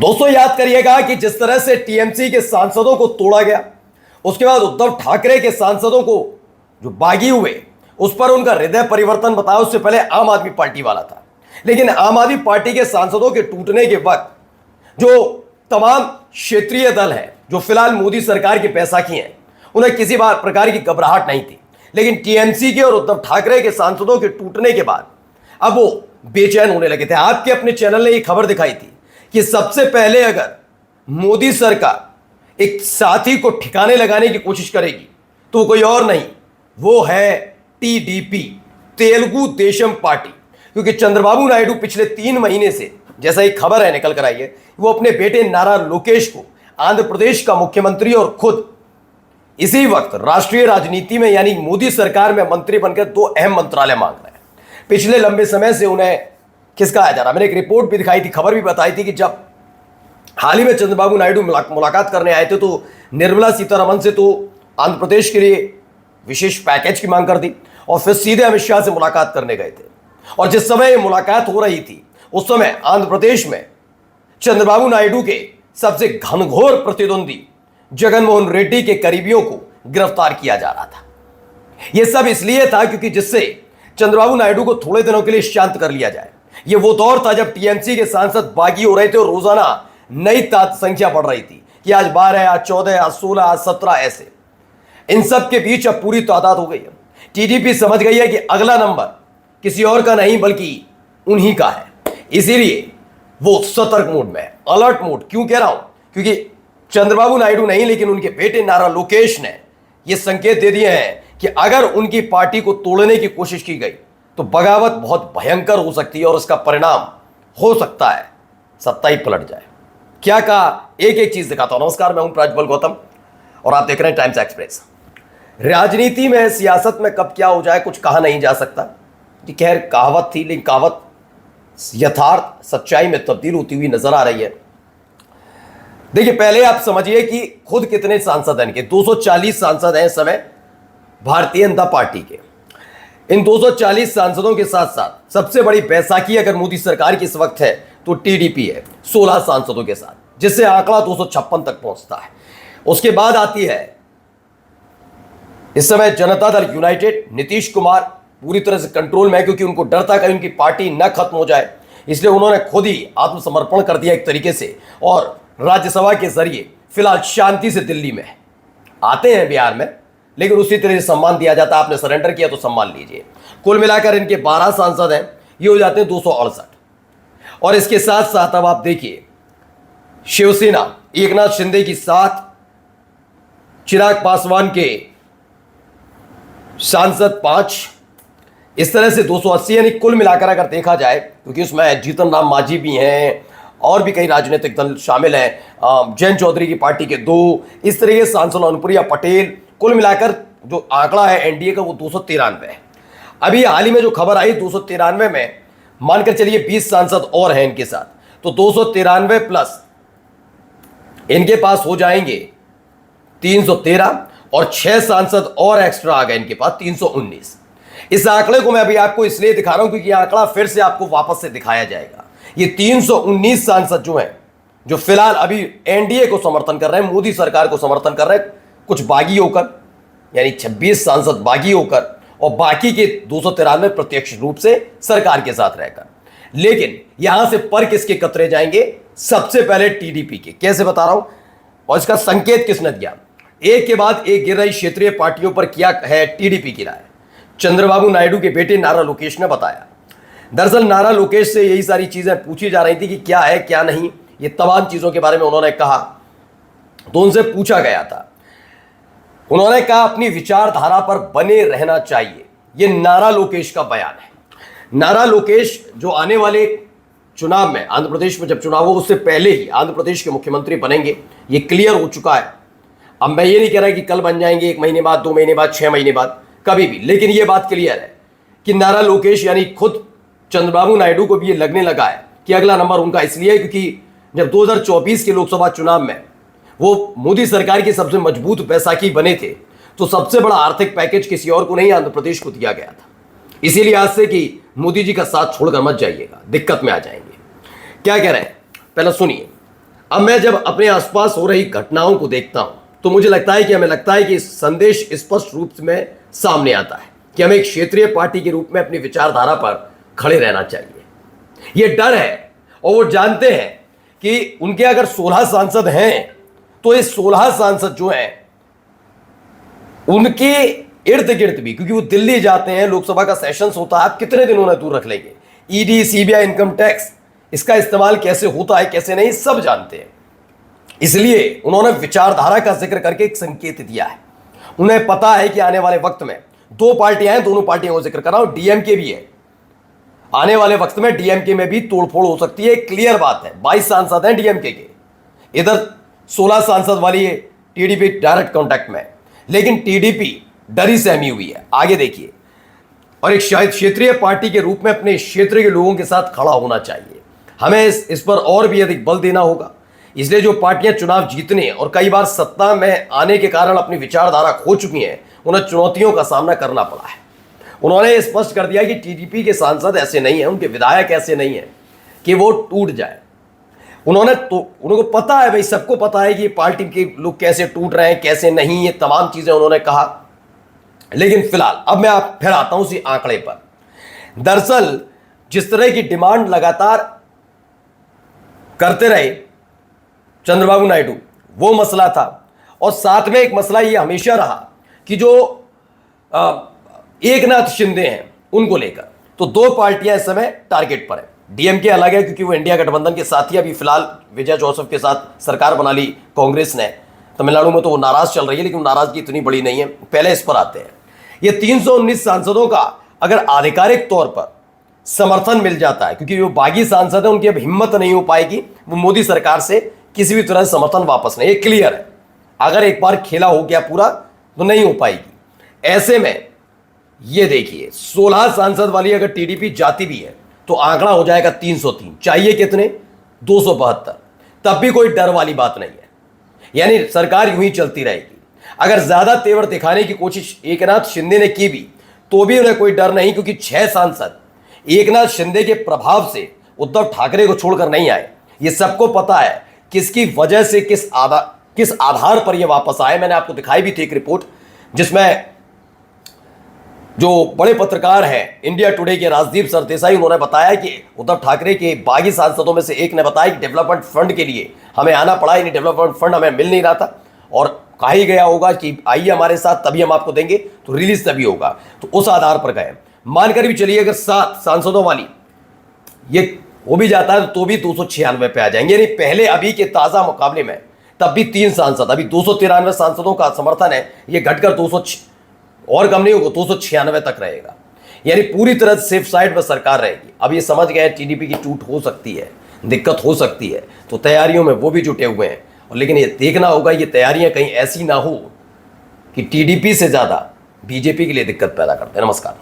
दोस्तों याद करिएगा कि जिस तरह से टीएमसी के सांसदों को तोड़ा गया, उसके बाद उद्धव ठाकरे के सांसदों को जो बागी हुए, उस पर उनका हृदय परिवर्तन बताया। उससे पहले आम आदमी पार्टी वाला था, लेकिन आम आदमी पार्टी के सांसदों के टूटने के वक्त जो तमाम क्षेत्रीय दल हैं जो फिलहाल मोदी सरकार के पैसाखी हैं, उन्हें किसी प्रकार की घबराहट नहीं थी। लेकिन टीएमसी के और उद्धव ठाकरे के सांसदों के टूटने के बाद अब वो बेचैन होने लगे थे। आपके अपने चैनल ने ये खबर दिखाई थी कि सबसे पहले अगर मोदी सरकार एक साथी को ठिकाने लगाने की कोशिश करेगी तो कोई और नहीं, वो है टीडीपी, तेलुगु देशम पार्टी। क्योंकि चंद्रबाबू नायडू पिछले 3 महीने से, जैसा एक खबर है निकल कर आई है, वो अपने बेटे नारा लोकेश को आंध्र प्रदेश का मुख्यमंत्री और खुद इसी वक्त राष्ट्रीय राजनीति में यानी मोदी सरकार में मंत्री बनकर 2 अहम मंत्रालय मांग रहे हैं। पिछले लंबे समय से उन्हें खिसकाया जा रहा। मैंने एक रिपोर्ट भी दिखाई थी, खबर भी बताई थी कि जब हाल ही में चंद्रबाबू नायडू मुलाकात करने आए थे तो निर्मला सीतारमण से तो आंध्र प्रदेश के लिए विशेष पैकेज की मांग कर दी और फिर सीधे अमित शाह से मुलाकात करने गए थे। और जिस समय मुलाकात हो रही थी उस समय आंध्र प्रदेश में चंद्रबाबू नायडू के सबसे घनघोर प्रतिद्वंदी जगनमोहन रेड्डी के करीबियों को गिरफ्तार किया जा रहा था। यह सब इसलिए था क्योंकि जिससे चंद्रबाबू नायडू को थोड़े दिनों के लिए शांत कर लिया जाए। यह वो दौर था जब टीएमसी के सांसद बागी हो रहे थे और रोजाना नई संख्या बढ़ रही थी कि आज 12, आज 14, आज 16, आज 17 ऐसे। इन सब के बीच अब पूरी तादाद हो गई है। टीडीपी समझ गई है कि अगला नंबर किसी और का नहीं बल्कि उन्हीं का है। इसीलिए वो सतर्क मोड में है, अलर्ट मोड। क्यों कह रहा हूं? क्योंकि चंद्रबाबू नायडू नहीं, लेकिन उनके बेटे नारा लोकेश ने यह संकेत दे दिए हैं कि अगर उनकी पार्टी को तोड़ने की कोशिश की गई तो बगावत बहुत भयंकर हो सकती है और इसका परिणाम हो सकता है सत्ता ही पलट जाए। क्या कहा, एक एक चीज दिखाता हूं। नमस्कार, मैं हूं प्रज्वल गौतम और आप देख रहे हैं टाइम्स एक्सप्रेस। राजनीति में, सियासत में कब क्या हो जाए कुछ कहा नहीं जा सकता। ये खैर कहावत थी, लेकिन कहावत यथार्थ सच्चाई में तब्दील होती हुई नजर आ रही है। देखिए, पहले आप समझिए कि खुद कितने सांसद हैं इनके। 240 सांसद हैं इस समय भारतीय जनता पार्टी के। इन 240 सांसदों के साथ साथ सबसे बड़ी बैसाखी अगर मोदी सरकार की इस वक्त है तो टीडीपी है 16 सांसदों के साथ, जिससे आंकड़ा 256 तक पहुंचता है। उसके बाद आती है इस समय जनता दल यूनाइटेड। नीतीश कुमार पूरी तरह से कंट्रोल में है क्योंकि उनको डर था कहीं उनकी पार्टी न खत्म हो जाए, इसलिए उन्होंने खुद ही आत्मसमर्पण कर दिया एक तरीके से और राज्यसभा के जरिए फिलहाल शांति से दिल्ली में आते हैं बिहार में, लेकिन उसी तरह से सम्मान दिया जाता है। आपने सरेंडर किया तो सम्मान लीजिए। कुल मिलाकर इनके 12 सांसद हैं, ये हो जाते हैं 268। और इसके साथ साथ अब आप देखिए शिवसेना एकनाथ शिंदे की 7, चिराग पासवान के सांसद 5, इस तरह से 280। यानी कुल मिलाकर अगर देखा जाए, क्योंकि उसमें जीतन राम मांझी भी हैं और भी कई राजनीतिक दल शामिल हैं, जैन चौधरी की पार्टी के 2, इस तरह के सांसद, अनुप्रिया पटेल, कुल मिलाकर जो आंकड़ा है एनडीए का वो 293 है। अभी हाल ही में जो खबर आई 293 में मानकर चलिए 20 सांसद और हैं इनके साथ, तो 293 प्लस इनके पास हो जाएंगे 313 और 6 सांसद और एक्स्ट्रा आ गए इनके पास 319। इस आंकड़े को मैं अभी आपको इसलिए दिखा रहा हूं क्योंकि आंकड़ा फिर से आपको वापस से दिखाया जाएगा। ये 319 सांसद जो हैं, जो फिलहाल अभी एनडीए को समर्थन कर रहे हैं, मोदी सरकार को समर्थन कर रहे हैं, कुछ बागी होकर, यानी 26 सांसद बागी होकर और बाकी के 293 प्रत्यक्ष रूप से सरकार के साथ रहकर। लेकिन यहां से पर किसके कतरे जाएंगे? सबसे पहले टीडीपी के। कैसे बता रहा हूं और इसका संकेत किसने दिया? एक के बाद एक गिर रही क्षेत्रीय पार्टियों पर क्या है टीडीपी की राय? चंद्रबाबू नायडू के बेटे नारा लोकेश ने बताया। दरअसल नारा लोकेश से यही सारी चीजें पूछी जा रही थी कि क्या है क्या नहीं, ये तमाम चीजों के बारे में उन्होंने कहा। तो उनसे पूछा गया था, उन्होंने कहा अपनी विचारधारा पर बने रहना चाहिए। ये नारा लोकेश का बयान है। नारा लोकेश जो आने वाले चुनाव में, आंध्र प्रदेश में जब चुनाव हो उससे पहले ही आंध्र प्रदेश के मुख्यमंत्री बनेंगे, ये क्लियर हो चुका है। अब मैं ये नहीं कह रहा कि कल बन जाएंगे, 1 महीने बाद, 2 महीने बाद, 6 महीने बाद, कभी भी, लेकिन ये बात क्लियर है कि नारा लोकेश यानी खुद चंद्रबाबू नायडू को भी ये लगने लगा है कि अगला नंबर उनका इसलिए क्योंकि जब 2024 के लोकसभा चुनाव में वो मोदी सरकार की सबसे मजबूत बैसाखी बने थे तो सबसे बड़ा आर्थिक पैकेज किसी और को नहीं, आंध्र प्रदेश को दिया गया था। इसीलिए आज से कि मोदी जी का साथ छोड़कर मत जाइएगा, दिक्कत में आ जाएंगे। क्या कह रहे हैं पहले सुनिए। अब मैं जब अपने आसपास हो रही घटनाओं को देखता हूं तो मुझे लगता है कि हमें लगता है कि संदेश स्पष्ट रूप में सामने आता है कि हमें एक क्षेत्रीय पार्टी के रूप में अपनी विचारधारा पर खड़े रहना चाहिए। यह डर है और वो जानते हैं कि उनके अगर 16 सांसद हैं तो ये 16 सांसद जो हैं उनके इर्द गिर्द भी, क्योंकि वो दिल्ली जाते हैं, लोकसभा का सेशंस होता है, आप कितने दिन उन्हें दूर रख लेंगे। ईडी, सीबीआई, इनकम टैक्स, इसका इस्तेमाल कैसे होता है कैसे नहीं सब जानते हैं। इसलिए उन्होंने विचारधारा का जिक्र करके एक संकेत दिया है। उन्हें पता है कि आने वाले वक्त में दो पार्टियां हैं, दोनों पार्टियों को जिक्र कर रहा हूं, डीएमके भी है। आने वाले वक्त में डीएमके में भी तोड़फोड़ हो सकती है, क्लियर बात है। 22 सांसद हैं डीएमके के, इधर 16 सांसद वाली है टीडीपी डायरेक्ट कांटेक्ट में, लेकिन टीडीपी डरी सहमी हुई है। आगे देखिए, और एक शायद क्षेत्रीय पार्टी के रूप में अपने क्षेत्र के लोगों के साथ खड़ा होना चाहिए। हमें इस पर और भी अधिक बल देना होगा। इसलिए जो पार्टियां चुनाव जीतने और कई बार सत्ता में आने के कारण अपनी विचारधारा खो चुकी हैं, उन्हें चुनौतियों का सामना करना पड़ा है। उन्होंने स्पष्ट कर दिया कि टीडीपी के सांसद ऐसे नहीं हैं, उनके विधायक ऐसे नहीं हैं कि वो टूट जाए। उनको पता है भाई, सबको पता है कि पार्टी के लोग कैसे टूट रहे हैं कैसे नहीं, ये तमाम चीजें उन्होंने कहा। लेकिन फिलहाल अब मैं फिर आता हूं उसी आंकड़े पर। दरअसल जिस तरह की डिमांड लगातार करते रहे चंद्रबाबू नायडू, वो मसला था। और साथ में एक मसला ये हमेशा रहा कि जो एकनाथ शिंदे हैं उनको लेकर, तो दो पार्टियां इस समय टारगेट पर है। डीएमके अलग है क्योंकि वो इंडिया गठबंधन के साथ ही अभी फिलहाल विजय जोसेफ के साथ सरकार बना ली कांग्रेस ने। तमिलनाडु में तो वो नाराज चल रही है, लेकिन नाराजगी इतनी बड़ी नहीं है। पहले इस पर आते हैं। ये 319 सांसदों का अगर आधिकारिक तौर पर समर्थन मिल जाता है, क्योंकि वो बागी सांसद है, उनकी अब हिम्मत नहीं हो पाएगी वो मोदी सरकार से किसी भी तरह से समर्थन वापस नहीं, ये क्लियर है। अगर एक बार खेला हो गया पूरा तो नहीं हो पाएगी। ऐसे में ये देखिए 16 सांसद वाली अगर टीडीपी जाती भी है तो आंकड़ा हो जाएगा 303। चाहिए कितने? 272। तब भी कोई डर वाली बात नहीं है, यानी सरकार यूं ही चलती रहेगी। अगर ज्यादा तेवर दिखाने की कोशिश एकनाथ शिंदे ने की भी तो भी उन्हें कोई डर नहीं, क्योंकि 6 सांसद एकनाथ शिंदे के प्रभाव से उद्धव ठाकरे को छोड़कर नहीं आए। ये सबको पता है किसकी वजह से, किस आधार पर ये वापस आए। मैंने आपको दिखाई भी थी एक रिपोर्ट जिसमें जो बड़े पत्रकार हैं इंडिया टुडे के राजदीप सरदेसाई, उन्होंने बताया कि उद्धव ठाकरे के बागी सांसदों में से एक ने बताया कि डेवलपमेंट फंड के लिए हमें आना पड़ा, यानी डेवलपमेंट फंड हमें मिल नहीं रहा था और कहा ही गया होगा कि आइए हमारे साथ तभी हम आपको देंगे, तो रिलीज तभी होगा। तो उस आधार पर गए। मानकर भी चलिए अगर 7 सांसदों वाली ये हो भी जाता है तो भी 296 पे आ जाएंगे, यानी पहले अभी के ताजा मुकाबले में तब भी 3 सांसद, अभी 293 सांसदों का समर्थन है, ये घटकर 200 और कम नहीं होगा, 296 तक रहेगा। यानी पूरी तरह सेफ साइड पर सरकार रहेगी। अब ये समझ गए टीडीपी की टूट हो सकती है, दिक्कत हो सकती है, तो तैयारियों में वो भी जुटे हुए हैं। और लेकिन ये देखना होगा ये तैयारियां कहीं ऐसी ना हो कि टीडीपी से ज्यादा बीजेपी के लिए दिक्कत पैदा करते हैं। नमस्कार।